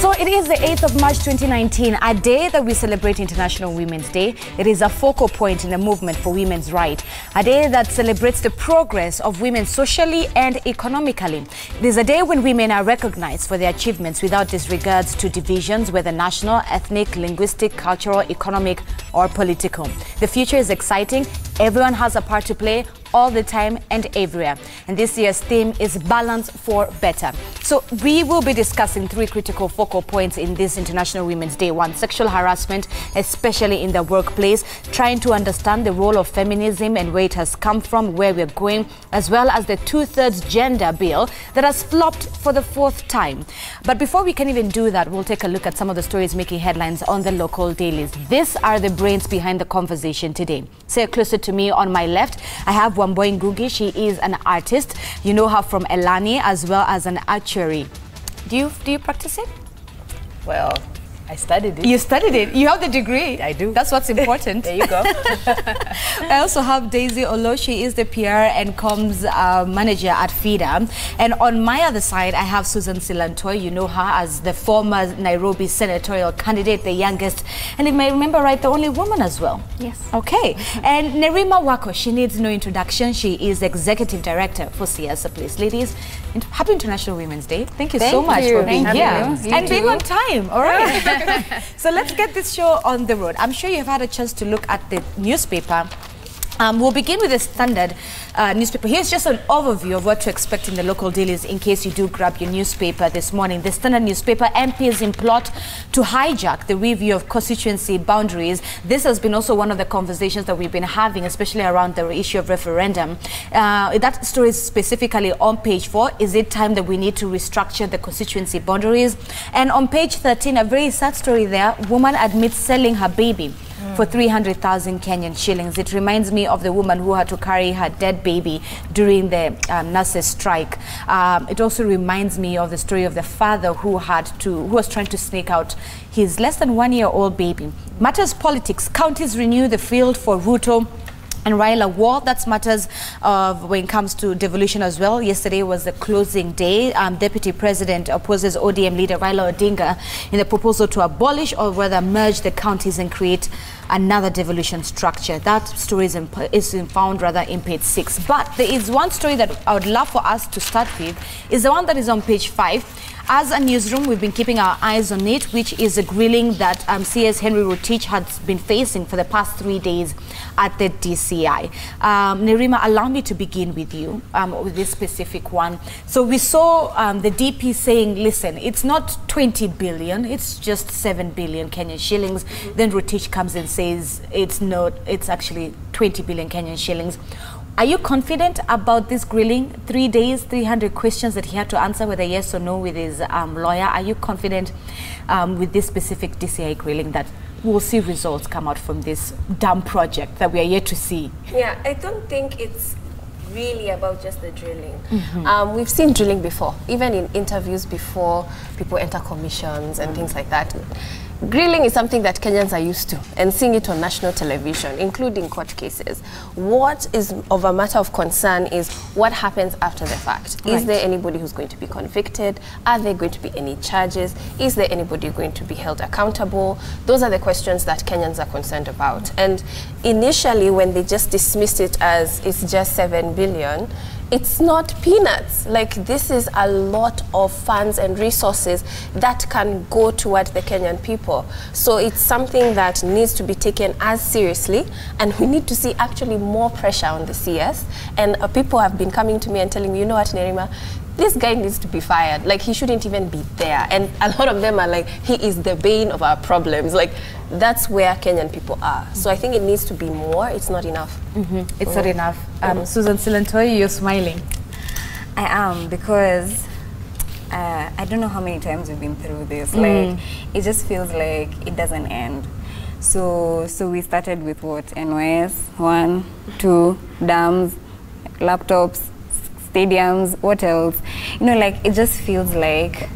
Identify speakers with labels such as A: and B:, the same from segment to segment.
A: So it is the 8th of March 2019, a day that we celebrate International Women's Day. It is a focal point in the movement for women's rights, a day that celebrates the progress of women socially and economically. It is a day when women are recognized for their achievements without disregards to divisions, whether national, ethnic, linguistic, cultural, economic, or political. The future is exciting. Everyone has a part to play, all the time and everywhere. And this year's theme is Balance for Better. So we will be discussing three critical focal points in this International Women's Day. One, sexual harassment, especially in the workplace, trying to understand the role of feminism and where it has come from, where we're going, as well as the 2/3 gender bill that has flopped for the 4th time. But before we can even do that, we'll take a look at some of the stories making headlines on the local dailies. These are the brains behind the conversation today. Say closer to me on my left, I have Wamboy Ngugi. She is an artist. You know her from Elani as well as an actuary. Do you practice it?
B: Well, I studied it.
A: You studied it? You have the degree?
B: I do.
A: That's what's important.
B: There you go.
A: I also have Daisy Olo. She is the PR and comms manager at FIDA. And on my other side, I have Susan Silantoy. You know her as the former Nairobi senatorial candidate, the youngest, and if I remember right, the only woman as well.
C: Yes.
A: Okay. And Nerima Wako, she needs no introduction. She is the executive director for CS. Please, ladies, happy International Women's Day. Thank you so much for being here and being on time. All right. So let's get this show on the road. I'm sure you've had a chance to look at the newspaper. We'll begin with the Standard newspaper. Here's just an overview of what to expect in the local dailies in case you do grab your newspaper this morning. The Standard newspaper, MPs in plot to hijack the review of constituency boundaries. This has been also one of the conversations that we've been having, especially around the issue of referendum. That story is specifically on page 4. Is it time that we need to restructure the constituency boundaries? And on page 13, a very sad story there. Woman admits selling her baby for 300,000 Kenyan shillings. It reminds me of the woman who had to carry her dead baby during the nurses' strike. It also reminds me of the story of the father who was trying to sneak out his less than 1-year-old baby. Matters politics. Counties renew the field for Ruto and Raila war. That's matters when it comes to devolution as well. Yesterday was the closing day. Deputy President opposes ODM leader Raila Odinga in the proposal to abolish or rather merge the counties and create another devolution structure. That story is found rather in page 6. But there is one story that I would love for us to start with, is the one that is on page 5. As a newsroom, we've been keeping our eyes on it, which is a grilling that CS Henry Rotich has been facing for the past 3 days at the DCI. Nerima, allow me to begin with you with this specific one. So we saw the DP saying, listen, it's not 20 billion, it's just 7 billion Kenyan shillings. Then Rotich comes and says it's actually 20 billion Kenyan shillings. Are you confident about this grilling? 3 days, 300 questions that he had to answer, whether yes or no, with his lawyer. Are you confident with this specific DCI grilling that we'll see results come out from this dumb project that we are yet to see?
C: Yeah, I don't think it's really about just the drilling. We've seen drilling before, even in interviews before people enter commissions and things like that. Grilling is something that Kenyans are used to, and seeing it on national television, including court cases. What is of a matter of concern is what happens after the fact. Right. Is there anybody who's going to be convicted? Are there going to be any charges? Is there anybody going to be held accountable? Those are the questions that Kenyans are concerned about. And initially, when they just dismissed it as it's just 7 billion, it's not peanuts. Like, this is a lot of funds and resources that can go toward the Kenyan people. So it's something that needs to be taken as seriously, and we need to see actually more pressure on the CS. And people have been coming to me and telling me, you know what, Nerima, this guy needs to be fired. Like, he shouldn't even be there. And a lot of them are like, he is the bane of our problems. Like, that's where Kenyan people are. So I think it needs to be more. It's not enough.
A: It's not enough. Susan Silantoy, you're smiling.
D: I am, because I don't know how many times we've been through this. Like, it just feels like it doesn't end. So we started with what? NYS, 1, 2, dams, laptops, stadiums, what else? You know, like, it just feels like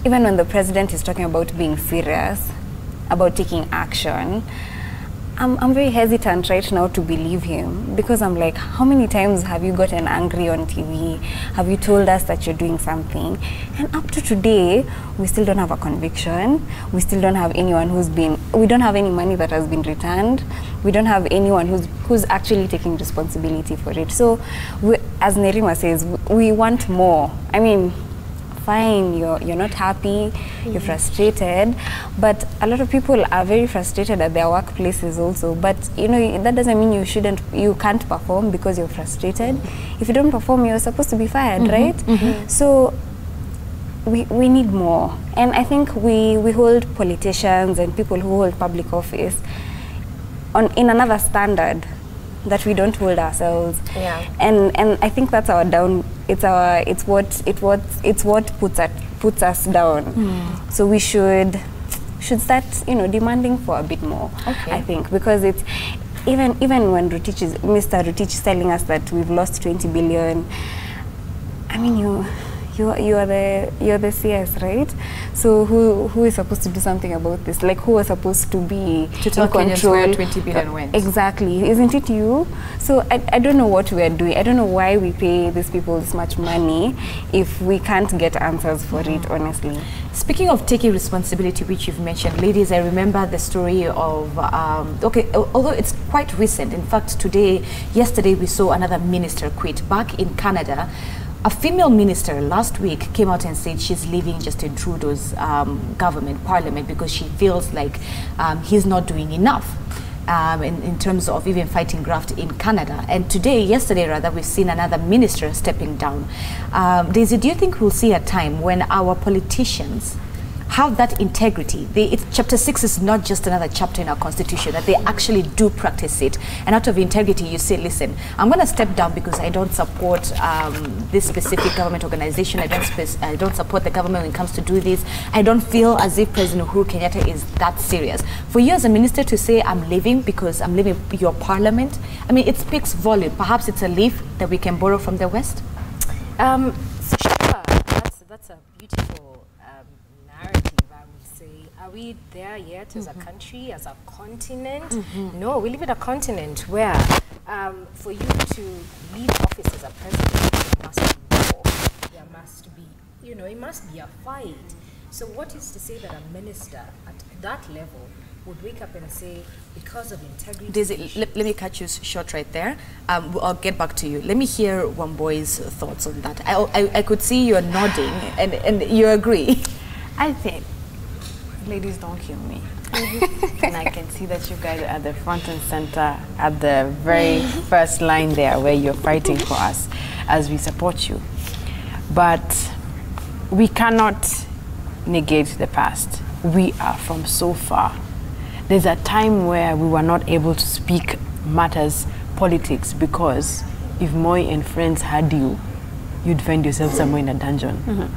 D: even when the president is talking about being serious, about taking action, I'm very hesitant right now to believe him, because I'm like, how many times have you gotten angry on TV? Have you told us that you're doing something? And up to today, we still don't have a conviction. We still don't have anyone we don't have any money that has been returned. We don't have anyone who's actually taking responsibility for it. So, as Nerima says, we want more. I mean, fine, you're not happy, you're frustrated, but a lot of people are very frustrated at their workplaces also. But you know, that doesn't mean you can't perform because you're frustrated. If you don't perform, you're supposed to be fired, right? So we need more. And I think we hold politicians and people who hold public office in another standard that we don't hold ourselves.
C: Yeah.
D: And I think that's our down. It's what puts us down. So we should start, you know, demanding for a bit more.
A: Okay.
D: I think, because it's even when Mr. Rotich is telling us that we've lost 20 billion. I mean, you're the CS, right? So who is supposed to do something about this? Like, who was supposed to be
A: to tell Kenyans where 20 billion went?
D: Exactly, isn't it you? So I don't know what we are doing. I don't know why we pay these people this much money if we can't get answers for it, honestly.
A: Speaking of taking responsibility, which you've mentioned, ladies, I remember the story of, although it's quite recent. In fact, yesterday we saw another minister quit back in Canada. A female minister last week came out and said she's leaving Justin Trudeau's government, parliament, because she feels like he's not doing enough in terms of even fighting graft in Canada. And yesterday rather, we've seen another minister stepping down. Daisy, do you think we'll see a time when our politicians have that integrity? Chapter 6 is not just another chapter in our constitution, that they actually do practice it. And out of integrity, you say, listen, I'm going to step down because I don't support this specific government organization. I don't support the government when it comes to do this. I don't feel as if President Uhuru Kenyatta is that serious. For you as a minister to say, I'm leaving because I'm leaving your parliament, I mean, it speaks volume. Perhaps it's a leaf that we can borrow from the West?
B: Sure, that's a beautiful narrative, I would say. Are we there yet as a country, as a continent? No, we live in a continent where for you to leave office as a president, there must be war. There must be, you know, it must be a fight. So what is to say that a minister at that level would wake up and say, because of integrity...
A: Daisy, let me catch you short right there. I'll get back to you. Let me hear Wamboy's thoughts on that. I could see you're nodding and you agree.
E: I think, ladies, don't kill me. And I can see that you guys are at the front and center, at the very first line there where you're fighting for us as we support you. But we cannot negate the past. We are from so far. There's a time where we were not able to speak matters, politics, because if Moi and friends had you, you'd find yourself somewhere in a dungeon.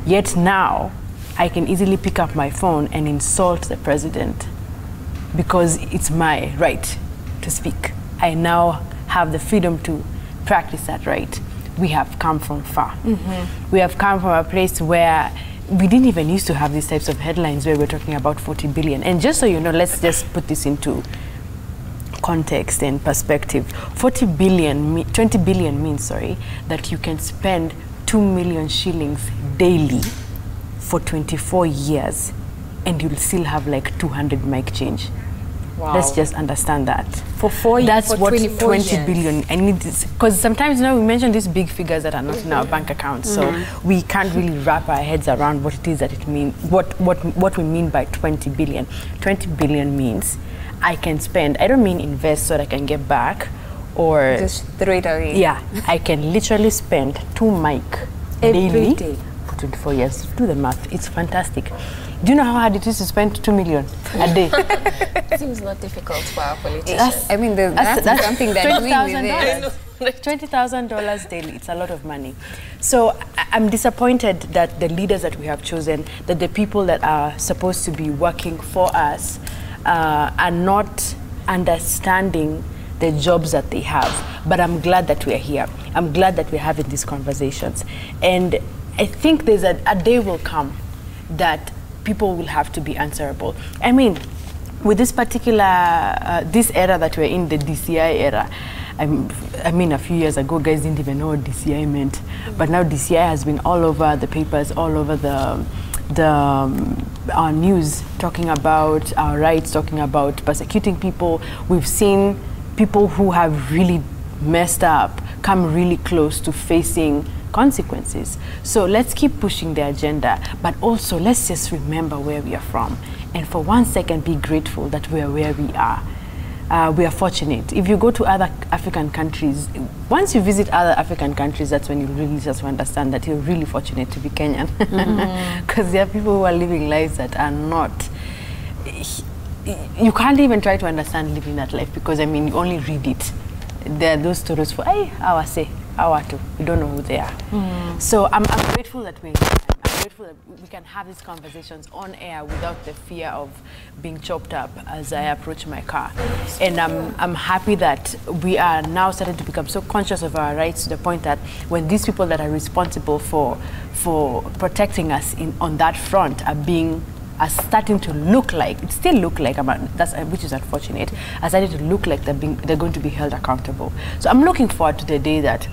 E: Yet now, I can easily pick up my phone and insult the president because it's my right to speak. I now have the freedom to practice that right. We have come from far. We have come from a place where we didn't even used to have these types of headlines where we're talking about 40 billion. And just so you know, let's just put this into context and perspective. 20 billion means, that you can spend 2 million shillings daily for 24 years and you'll still have like 200 mic change. Wow. Let's just understand that.
A: For 4 years,
E: that's what 20
A: years.
E: billion. I need this because sometimes we mention these big figures that are not in our bank accounts, so we can't really wrap our heads around what it is that it means. What we mean by 20 billion. 20 billion means I can spend. I don't mean invest so that I can get back, or
D: just throw it away.
E: Yeah, I can literally spend 2 mic
A: every day
E: for 24 years. Do the math. It's fantastic. Do you know how hard it is to spend 2 million a day?
C: Seems not difficult for our politicians.
D: I mean, that's something that
E: $20,000 daily. It's a lot of money. So I'm disappointed that the leaders that we have chosen, that the people that are supposed to be working for us, are not understanding the jobs that they have. But I'm glad that we're here. I'm glad that we're having these conversations. And I think there's a day will come that people will have to be answerable. I mean, with this particular, this era that we're in, the DCI era, I mean, a few years ago, guys didn't even know what DCI meant. But now DCI has been all over the papers, all over our news, talking about our rights, talking about persecuting people. We've seen people who have really messed up come really close to facing consequences. So let's keep pushing the agenda, but also let's just remember where we are from. And for 1 second, be grateful that we are where we are. We are fortunate. If you go to other African countries, once you visit other African countries, that's when you really just understand that you're really fortunate to be Kenyan. Because there are people who are living lives that are not, you can't even try to understand living that life, because I mean, you only read it. There are those stories for, hey, our say, our too. We don't know who they are. So I'm grateful that I'm grateful that we can have these conversations on air without the fear of being chopped up as I approach my car. And I'm happy that we are now starting to become so conscious of our rights, to the point that when these people that are responsible for protecting us on that front are starting to look like, it still look like, which is unfortunate, are starting to look like they're going to be held accountable. So I'm looking forward to the day that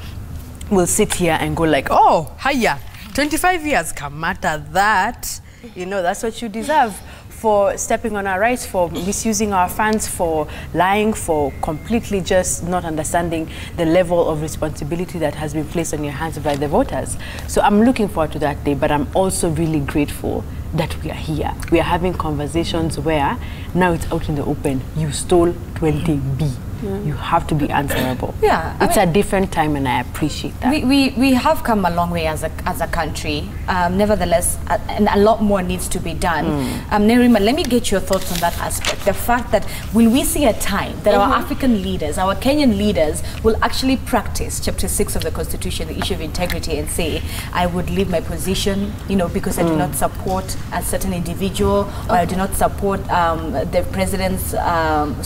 E: we'll sit here and go like, oh, hiya, 25 years, come matter that, you know, that's what you deserve for stepping on our rights, for misusing our funds, for lying, for completely just not understanding the level of responsibility that has been placed on your hands by the voters. So I'm looking forward to that day, but I'm also really grateful that we are here. We are having conversations where now it's out in the open. You stole 20B. You have to be answerable. Yeah, it's a different time, and I appreciate that.
A: We have come a long way as a country. Nevertheless, and a lot more needs to be done. Nerima, let me get your thoughts on that aspect. The fact that will we see a time that our African leaders, our Kenyan leaders, will actually practice Chapter 6 of the Constitution, the issue of integrity, and say, I would leave my position, you know, because I do not support a certain individual, or I do not support the president's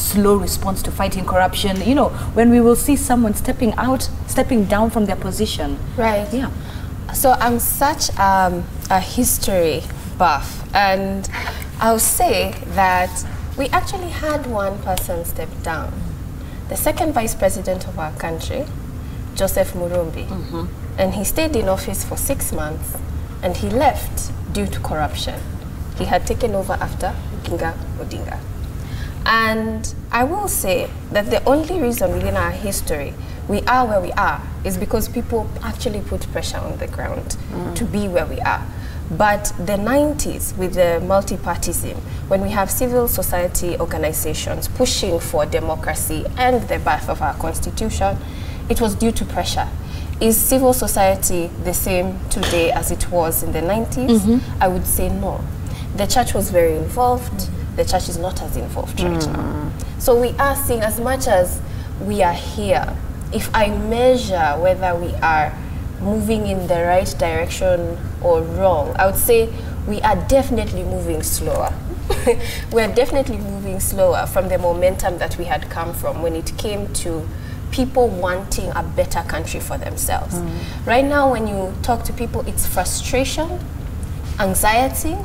A: slow response to fighting corruption. You know, when we will see someone stepping down from their position.
C: Right. Yeah. So I'm such a history buff, and I'll say that we actually had one person step down. The second vice president of our country, Joseph Murumbi. And he stayed in office for 6 months, and he left due to corruption. He had taken over after Ginga Odinga. And I will say that the only reason within our history we are where we are is because people actually put pressure on the ground to be where we are. But the 90s, with the multi-partyism, when we have civil society organizations pushing for democracy and the birth of our constitution, it was due to pressure. Is civil society the same today as it was in the 90s? I would say no. The church was very involved. The church is not as involved right now. So we are seeing, as much as we are here, if I measure whether we are moving in the right direction or wrong, I would say we are definitely moving slower. We are definitely moving slower from the momentum that we had come from when it came to people wanting a better country for themselves. Right now, when you talk to people, it's frustration, anxiety.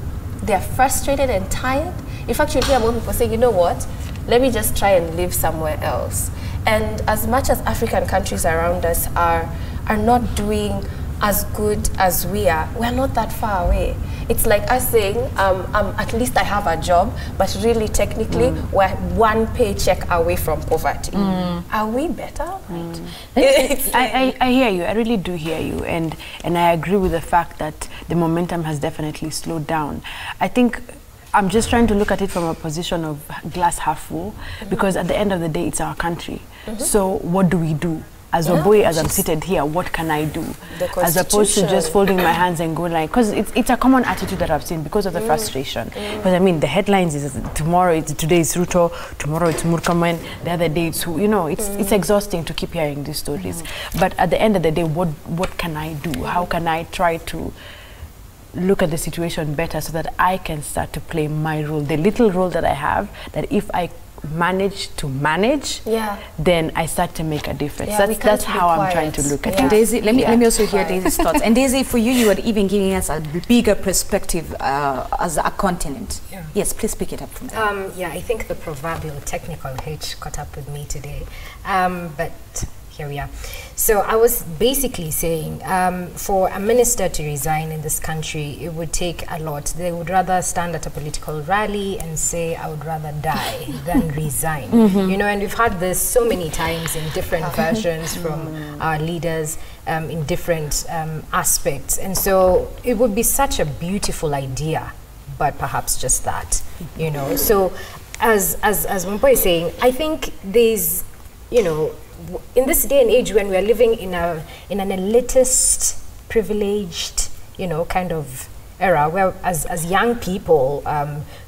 C: They're frustrated and tired. In fact, you hear more people say, you know what, let me just try and live somewhere else. And as much as African countries around us are not doing as good as we're not that far away. It's like us saying, at least I have a job, but really technically we're one paycheck away from poverty. Are we better?
E: I hear you, I really do hear you, and I agree with the fact that the momentum has definitely slowed down. I think I'm just trying to look at it from a position of glass half full, because at the end of the day, it's our country. So what do we do? As a boy, as I'm seated here, what can I do? As opposed to just folding my hands and going like, because it's a common attitude that I've seen because of the frustration. Because I mean, the headlines is today is Ruto, tomorrow it's Murkomen, the other day it's who, you know, it's exhausting to keep hearing these stories. But at the end of the day, what can I do? How can I try to look at the situation better so that I can start to play my role, the little role that I have, that if I manage to manage, then I start to make a difference. That's how I'm trying to look at it.
A: And Daisy, let me also hear Daisy's thoughts. And Daisy, for you, you are even giving us a bigger perspective as a continent. Yes, please pick it up from there.
B: Yeah, I think the proverbial technical hitch caught up with me today, but here we are. So I was basically saying, for a minister to resign in this country, it would take a lot. They would rather stand at a political rally and say, I would rather die than resign. You know, and we've had this so many times in different versions from our leaders in different aspects. And so it would be such a beautiful idea, but perhaps just that, you know. So as Wampo is saying, I think there's, you know, in this day and age when we are living in an elitist, privileged, you know, kind of era where as young people,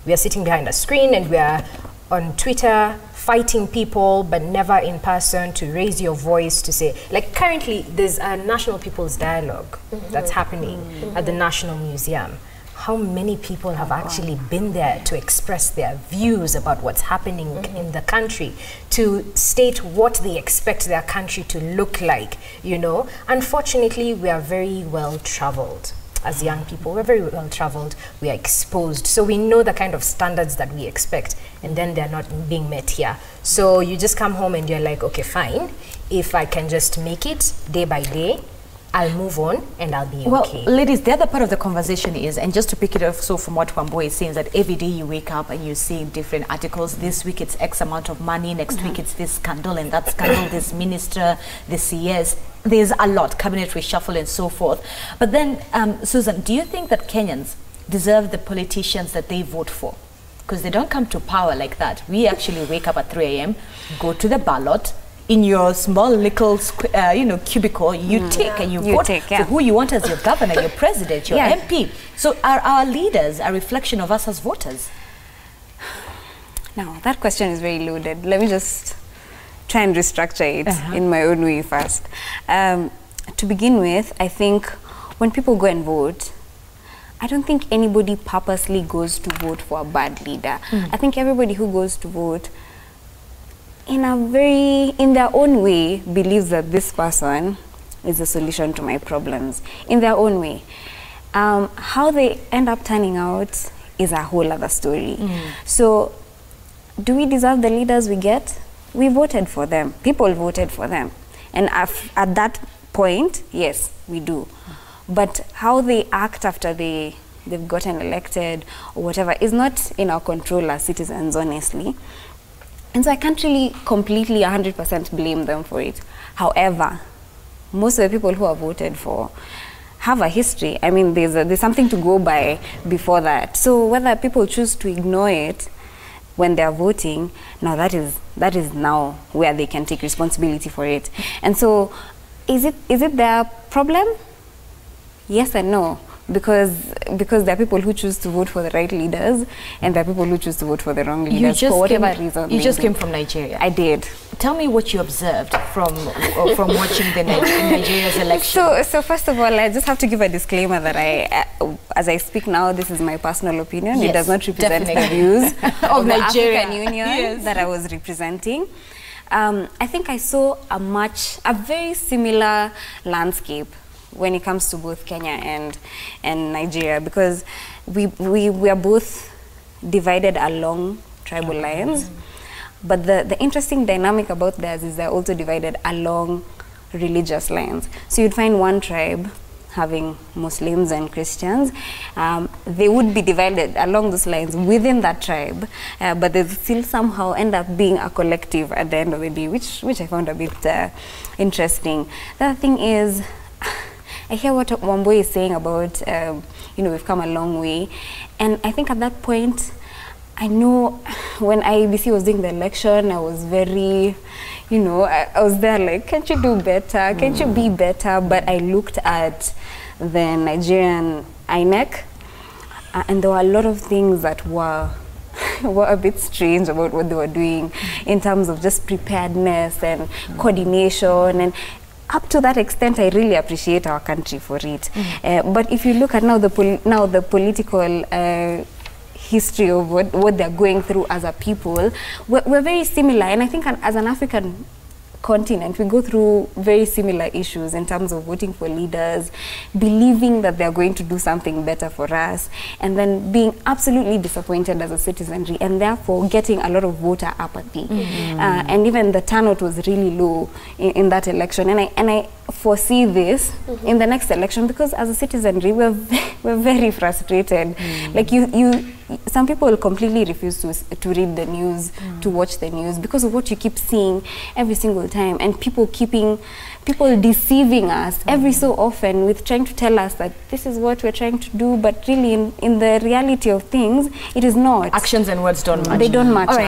B: we are sitting behind a screen and we are on Twitter fighting people, but never in person to raise your voice to say, like currently there's a National People's Dialogue that's happening at the National Museum. How many people have actually been there to express their views about what's happening in the country, to state what they expect their country to look like, you know? Unfortunately, we are very well traveled. As young people, we're very well traveled, we are exposed. So we know the kind of standards that we expect, and then they're not being met here. So you just come home and you're like, okay, fine. If I can just make it day by day, I'll move on and I'll be okay.
A: Well, ladies, the other part of the conversation is, and just to pick it up so from what Wambo is saying, that every day you wake up and you see different articles. This week it's X amount of money, next week it's this scandal and that scandal, this minister, this CS. There's a lot, cabinet reshuffle and so forth. But then, Susan, do you think that Kenyans deserve the politicians that they vote for? Because they don't come to power like that. We actually wake up at 3 a.m., go to the ballot, in your small little you know, cubicle, you take and you vote for who you want as your governor, your president, your MP. So are our leaders a reflection of us as voters?
D: Now, that question is very loaded. Let me just try and restructure it in my own way first. To begin with, I think when people go and vote, I don't think anybody purposely goes to vote for a bad leader. I think everybody who goes to vote in their own way, believes that this person is the solution to my problems, in their own way. How they end up turning out is a whole other story. So, do we deserve the leaders we get? We voted for them. People voted for them. And at that point, yes, we do. But how they act after they've gotten elected or whatever is not in our control as citizens, honestly. And so I can't really completely 100% blame them for it. However, most of the people who are voted for have a history. I mean, there's something to go by before that. So whether people choose to ignore it when they're voting, now that is now where they can take responsibility for it. And so, is it their problem? Yes and no. Because there are people who choose to vote for the right leaders and there are people who choose to vote for the wrong leaders for whatever reason.
A: You just came from Nigeria.
D: I did.
A: Tell me what you observed from watching the Nigeria's election.
D: So first of all, I just have to give a disclaimer that as I speak now, this is my personal opinion. Yes, it does not represent the views of the African Union that I was representing. I think I saw a very similar landscape when it comes to both Kenya and Nigeria, because we are both divided along tribal lines, but the interesting dynamic about theirs is they're also divided along religious lines. So you'd find one tribe having Muslims and Christians. They would be divided along those lines within that tribe, but they still somehow end up being a collective at the end of the day, which I found a bit interesting. The other thing is, I hear what Wambo is saying about, you know, we've come a long way. And I think at that point, I know when IEBC was doing the election, I was very, you know, I was there like, can't you do better? Can't you be better? But I looked at the Nigerian INEC, and there were a lot of things that were a bit strange about what they were doing in terms of just preparedness and coordination. And up to that extent, I really appreciate our country for it. But if you look at now the political history of what they're going through as a people, we're very similar. And I think as an African continent, we go through very similar issues in terms of voting for leaders, believing that they're going to do something better for us, and then being absolutely disappointed as a citizenry, and therefore getting a lot of voter apathy. And even the turnout was really low in that election. And I foresee this in the next election, because as a citizenry, we're very frustrated. Like some people will completely refuse to read the news, to watch the news, because of what you keep seeing every single time, and people deceiving us every so often with trying to tell us that this is what we're trying to do, but really in the reality of things, it is not.
A: Actions and words don't match.
D: They don't match.